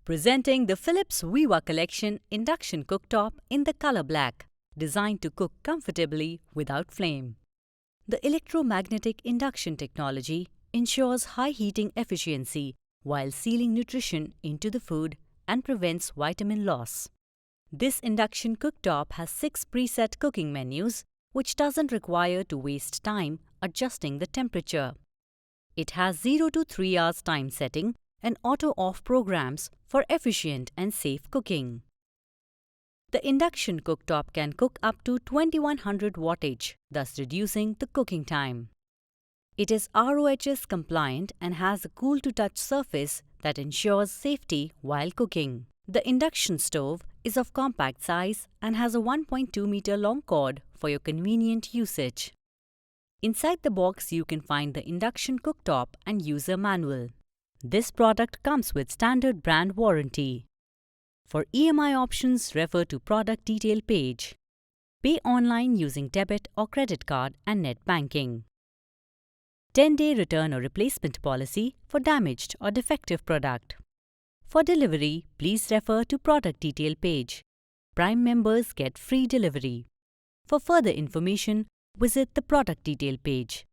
Presenting the Philips Viva Collection Induction Cooktop in the color black, designed to cook comfortably without flame. The electromagnetic induction technology ensures high heating efficiency while sealing nutrition into the food and prevents vitamin loss. This induction cooktop has 6 preset cooking menus, which doesn't require to waste time adjusting the temperature. It has 0 to 3 hours time setting and auto-off programs for efficient and safe cooking. The induction cooktop can cook up to 2100 wattage, thus reducing the cooking time. It is RoHS compliant and has a cool-to-touch surface that ensures safety while cooking. The induction stove is of compact size and has a 1.2 meter long cord for your convenient usage. Inside the box you can find the induction cooktop and user manual. This product comes with standard brand warranty. For EMI options, refer to product detail page. Pay online using debit or credit card and net banking. 10-day return or replacement policy for damaged or defective product. For delivery, please refer to product detail page. Prime members get free delivery. For further information, visit the product detail page.